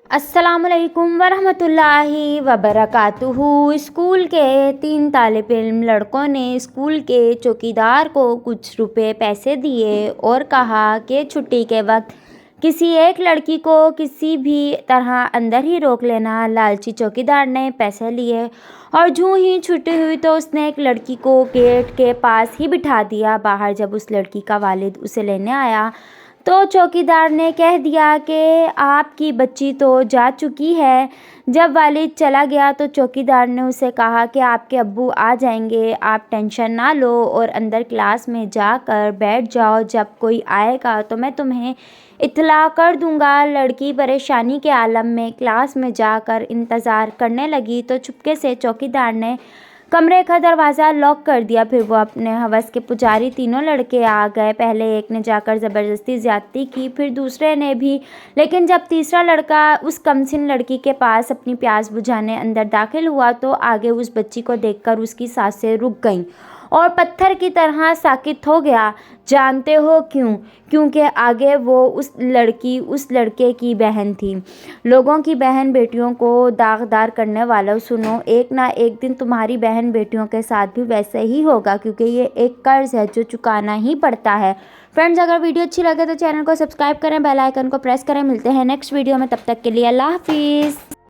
अस्सलाम वालेकुम वरहमतुल्लाहि वबरकातुहू। स्कूल के 3 तालिब इल्म लड़कों ने स्कूल के चौकीदार को कुछ रुपए पैसे दिए और कहा कि छुट्टी के वक्त किसी एक लड़की को किसी भी तरह अंदर ही रोक लेना। लालची चौकीदार ने पैसे लिए और यूं ही छुट्टी हुई तो उसने एक लड़की को गेट के पास ही बिठा दिया। बाहर जब उस लड़की का वालिद उसे लेने आया तो चौकीदार ने कह दिया कि आपकी बच्ची तो जा चुकी है। जब वालिद चला गया तो चौकीदार ने उसे कहा कि आपके अब्बू आ जाएंगे, आप टेंशन ना लो और अंदर क्लास में जाकर बैठ जाओ। जब कोई आएगा तो मैं तुम्हें इत्तला कर दूंगा। लड़की परेशानी के आलम में क्लास में जाकर इंतज़ार करने लगी तो चुपके से चौकीदार ने कमरे का दरवाज़ा लॉक कर दिया। फिर वो अपने हवस के पुजारी तीनों लड़के आ गए। पहले एक ने जाकर ज़बरदस्ती ज़्यादती की, फिर दूसरे ने भी, लेकिन जब तीसरा लड़का उस कमसिन लड़की के पास अपनी प्यास बुझाने अंदर दाखिल हुआ तो आगे उस बच्ची को देखकर उसकी सांसें रुक गईं और पत्थर की तरह साकित हो गया। जानते हो क्यों? क्योंकि आगे वो उस लड़के की बहन थी। लोगों की बहन बेटियों को दागदार करने वालों, सुनो, एक ना एक दिन तुम्हारी बहन बेटियों के साथ भी वैसे ही होगा, क्योंकि ये एक कर्ज है जो चुकाना ही पड़ता है। फ्रेंड्स, अगर वीडियो अच्छी लगे तो चैनल को सब्सक्राइब करें, बेल आइकन को प्रेस करें। मिलते हैं नेक्स्ट वीडियो में, तब तक के लिए अल्लाह हाफिज़।